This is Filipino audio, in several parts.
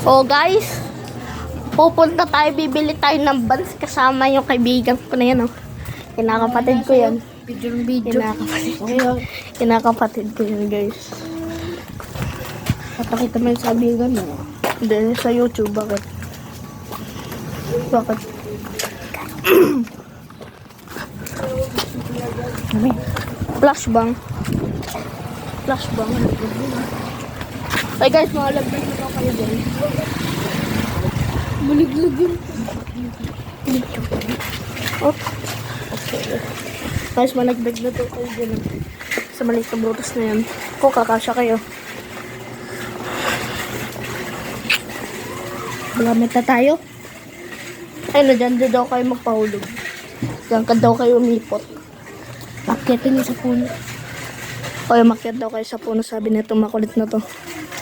So guys, pupunta tayo, bibili tayo ng buns kasama yung kaibigan ko na yan, oh. Kinakapatid ko yan. Video. Kinakapatid ko yan, guys. Papakita mo yung sabigan mo. Hindi, sa YouTube, bakit? Bakit? Flashbang. Flashbang. Ay guys, makalagdag na daw kayo dyan. Maliglag yun. Oh. Okay. Guys, malagdag na daw kayo dyan. Sa maliit na butas na yan. Kung kakasya kayo. Magamit na tayo. Ay, na dyan daw kayo magpahulog. Diyan ka daw kayo umipot. Akyatin niyo sa puno. O, makyat daw kayo sa puno. Sabi nito, makulit na to.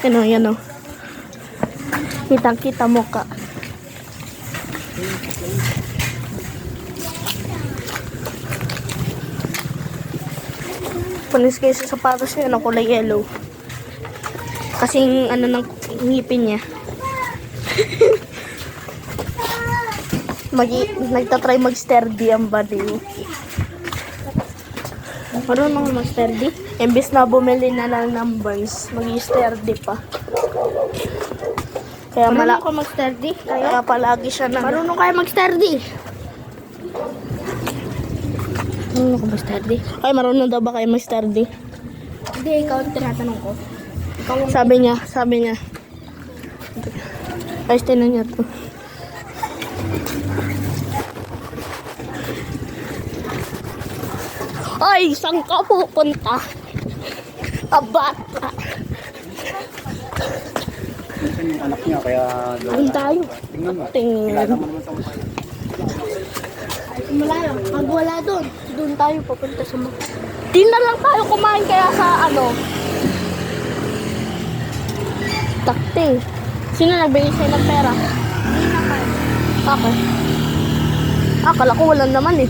Yan o, yan o. Kitang-kita mo ka. Punis kayo sa sapatos niya na kulay yellow. Kasing ano ng ngipin niya. Nagtatry mag-sturdy ang body. Marunong mag-sturdy? Imbis na bumili na lang ng buns, mag-sturdy pa. Kaya Marunong ka mag-sturdy? Kaya palagi siya na. Marunong kayo mag-sturdy? Marunong ka mag-sturdy? Ay, marunong daw ba kayo mag-sturdy? Hindi, ikaw ang tinatanong ko. Ikaw ang... Sabi niya. Ay, tinan niya to. Ay, saan ka pupunta? Abata. Minsan yung anak niya, kaya... Doon tayo. Tingnan mo. Tingnan. Kilala mo naman sa mukha. Wala lang. Pag wala doon, doon tayo papunta sa mga... Di na lang tayo kumain kaya sa ano. Takti. Sino nagbigay sa'yo ng pera? Hindi na kayo. Bakit? Akala ko wala naman eh.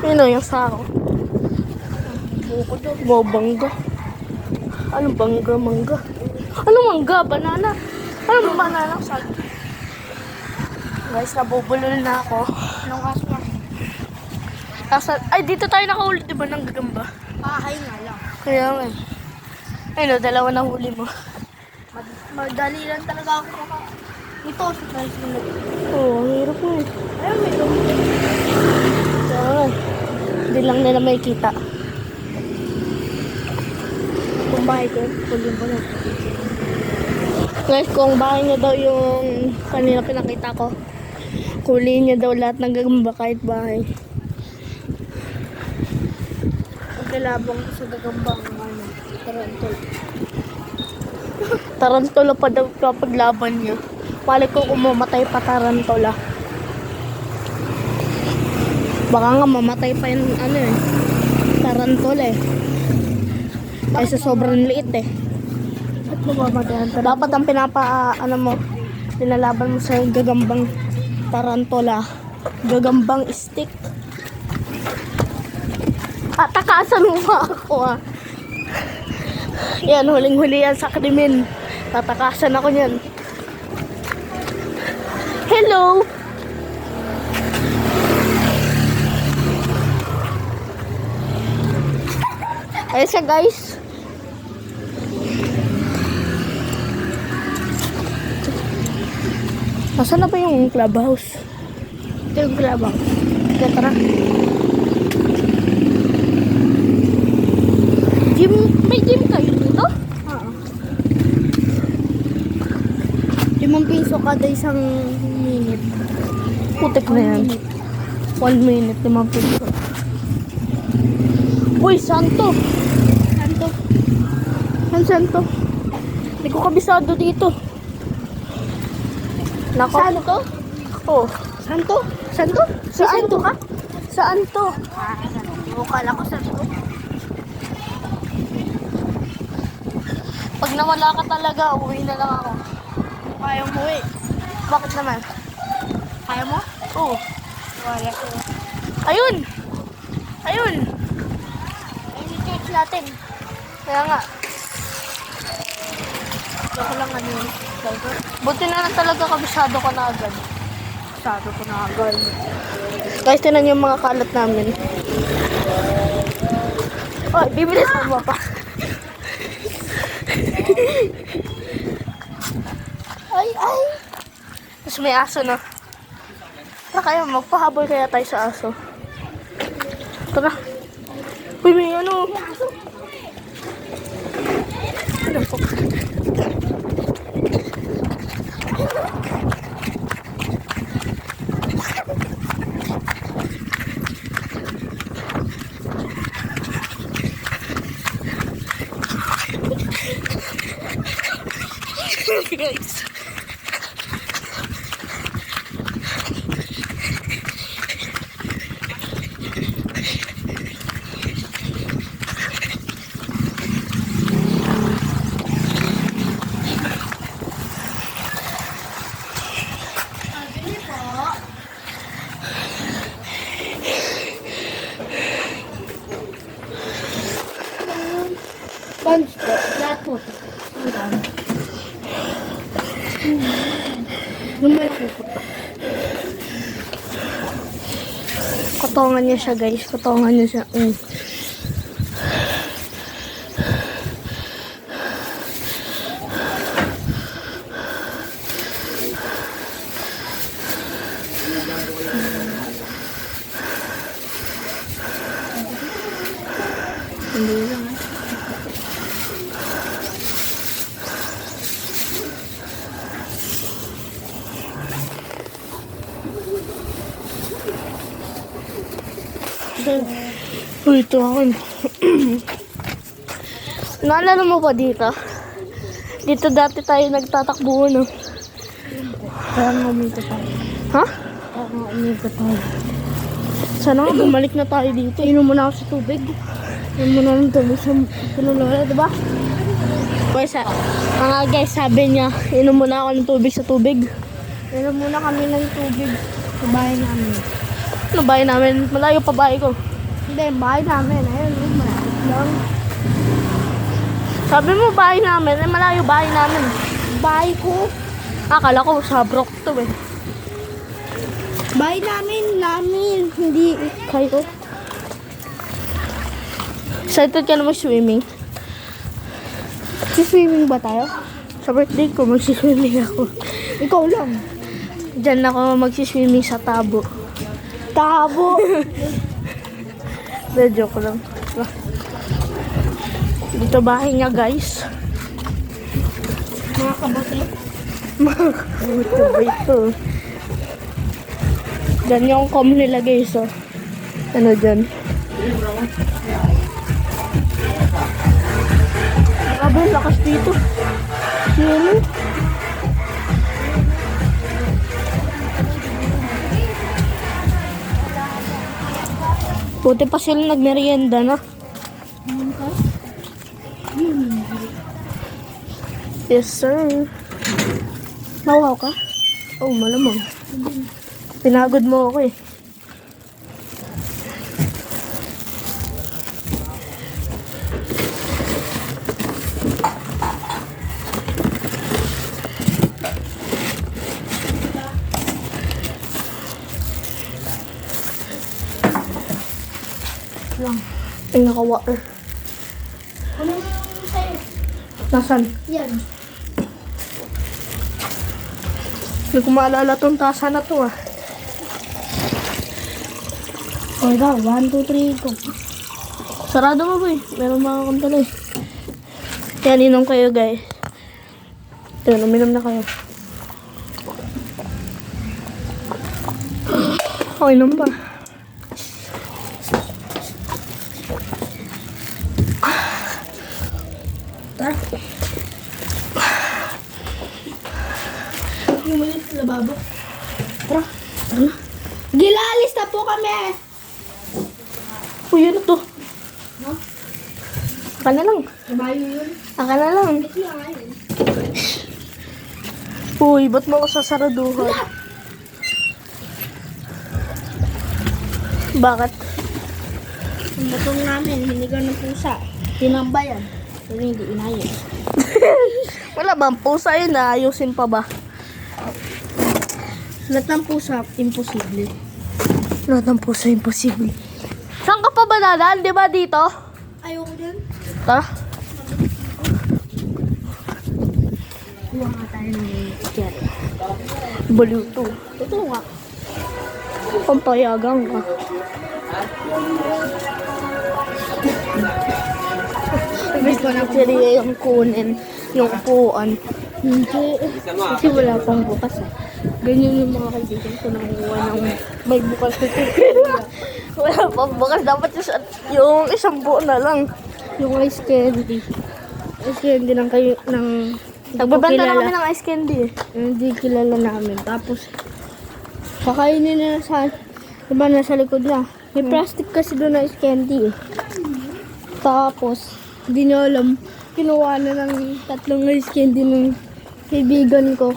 Yun o, yung sako. Buko doon. Bangga. Ano bangga, mangga? Ano mangga? Banana? Ano banana? Saan? Guys, nabubulol na ako. Anong kaso na? Ay, dito tayo nakahuli, diba, ng gagamba? Bahay nga lang. Kaya nga. Ayun o, dalawa na huli mo. Madali lang talaga ako maka... Ito, sa tricycle. Oo, ang hirap mo eh. Ayun, may lumi. Kaya nga. Hindi lang nila may kita. Kung bahay ko, kulim ko na. Guys, kung bahay niya daw yung kanina pinakita ko, kuliin niya daw lahat ng gagamba kahit bahay. Magkalabang sa gagambang ano, tarantol. Tarantula pa daw kapag laban niya. Mali ko kung mamatay pa tarantula. Baka nga mamatay pa yung ano eh. Tarantula eh. Ay sa sobrang liit eh. At mamamatayan tarantol. Dapat ang ano mo, pinalaban mo sa gagambang tarantula. Gagambang stick. Takasan mo ba ako ah? Yan, huling-huli yan sa krimen. Tatakasan ako niyan. Hello! Ayun siya guys. Nasaan na ba yung clubhouse? Ito yung kalabang. Kaya tara. May gym kayo dito? Oo. 5 piso kada isang minute. Putik na yan. 1 minute, 5 piso. Uy, santo! Santo. Ang santo. Hindi ko kabisado dito. Nako. Santo? Oh. Santo? Santo? Saan Santo to? ka? Saan to? Bukala ko santo. Pag nawala ka talaga, uwi na lang ako. Kaya mo eh. Bakit naman? Kaya mo? Oo. Wala ko. Ayun! Ayun! Ayun yung church natin. Kaya nga. Baka lang ano yun. Buti na lang talaga kabisado ko na agad. Kabisado ko na agad. Guys, tinan yung mga kalat namin. Oy, bibilis mo pa. Ay, ay. Tapos may aso na. Tara kaya, magpahabol kaya tayo sa aso. Tara. Uy, may ano. Ano po? Guys. Bunch po. Lahat po. Yung malaki po. Kotongan niya siya, guys. Kotongan niya siya. Hindi lang. Uy, ito ako. Naalala mo pa dito? Dito dati tayo nagtatakbo, no? Kaya nga umito tayo. Ha? Kaya nga umito tayo. Sana nga bumalik na tayo dito. Inom muna ako sa tubig. Inom muna ng tubig sa pinulola, diba? Guys, mga guys, sabi niya, inom muna ako ng tubig sa tubig. Inom muna kami ng tubig sa bahay namin. Ano bahay namin? Malayo pa bahay ko. Hindi, bahay namin. Ayun, malapit lang. Sabi mo bahay namin, eh malayo bahay namin. Bahay ko. Akala ko sa Brook to eh. Bahay namin. Hindi kayo. Excited ka na mag-swimming? Si-swimming ba tayo? Sa birthday ko, mag-swimming ako. Ikaw lang. Diyan ako mag-swimming sa Tabo. Tabo. De, joke lang. Dito bahay niya, guys. Mga kabote. Ito ba ito? Diyan yung com nila, guys. Oh. Ano dyan? Grabe, lakas dito. Sino? Buti pa sila nagmerienda na. Yes, sir. Nawaw ka? Oh, malamang. Pinagod mo ako eh. Lang. Ay, naka-water. Ano yung sa'yo? Nasaan? Yan. Hindi ko maalala tong tasa na to ah. O ikaw, 1, 2, 3, go. Sarado mo ba eh. Meron mga kantala eh. Yan, inom kayo guys. Yan, uminom na kayo. Oh, inom pa. Tara. Yung mali sa lababo. Tara. Tara na. Gilalis na po kami! Uy, ano to? No? Aka na lang. Kabayo yun. Aka na lang. Ito lang ayun. Uy, ba't mo ako sasaraduhan? Bakit? Ang batong namin, hinigaw ng pusa. Tinambayan. Pero hindi inayos. Wala bang pusa yun na ayusin pa ba? Lahat ng pusa, imposible. Lahat ng pusa imposible. Saan ka pa ba dadaan? Di ba dito? Ayoko dyan. Tara. Kuha nga tayo ng jet. Baluto. Ito nga. Pampayagang ka. Gusto na kaya yung kunin, yung upuan. Hindi. Kasi wala pang bukas eh. Ganyan yung mga kaibigan ko nanguha ng may bukas na Wala pang bukas. Dapat yung isang buo na lang. yung ice candy. Ice candy ng kayo, ng Nagbabanta na kilala. kami ng ice candy eh. Hindi kilala namin. Tapos, kakainin na sa, diba nasa likod na. May plastic kasi doon na ice candy eh. Tapos, hindi niya alam, kinuha na ng 3 ice candy ng kaibigan ko.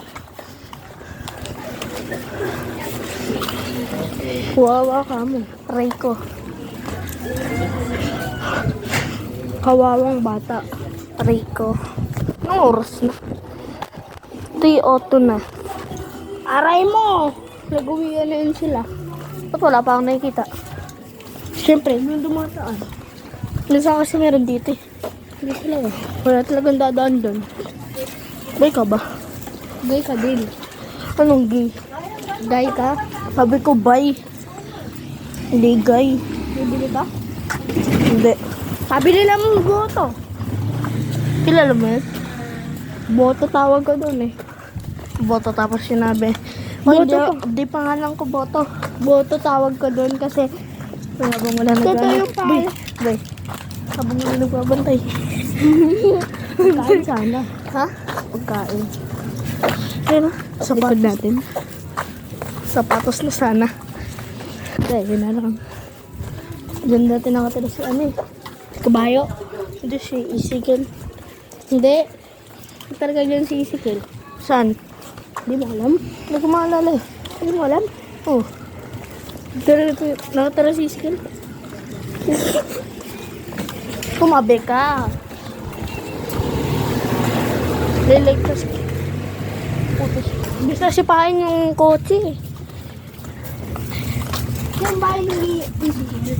Kawawa ka mo. Try ko. Kawawang bata. Try ko. Anong oras na? 3:02 na. Aray mo! Nag-uwian na yun sila. Ba't wala pa akong nakikita? Siyempre, nung dumataan. Minsan kasi meron dito eh. Hindi talaga. Wala talagang dadaan doon. Bay ka ba? Gay ka din. Anong gay? Gay ka? Sabi ko bay. Hindi gay. Bibili ka? Hindi. Sabi nila mong boto. Kilala mo yun? Boto tawag ko doon eh. Boto tapos sinabi. Boto Hindi pangalan ko boto. Boto tawag ko doon kasi Habang wala Totoo nagano. yung pala. Bay. Habang wala nagbabantay. kain sana. Ha? Pagkain. Ayun na. Sapat natin. Sapatos na sana. Kaya yun na lang. Diyan dati nakatira si ano eh. Kabayo? Hindi si Isikil. Hindi. Talaga dyan si Isikil. Saan? Hindi mo alam? Hindi ko maalala eh. Hindi mo alam? Oh. Nakatira si Isikil? Kumabe ka. Lilig kasi. Putos. Bisa sipahin yung kotse eh. Yung bahay ni Isikil.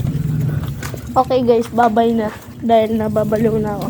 Okay guys, babay na. Dahil nababaliw na ako.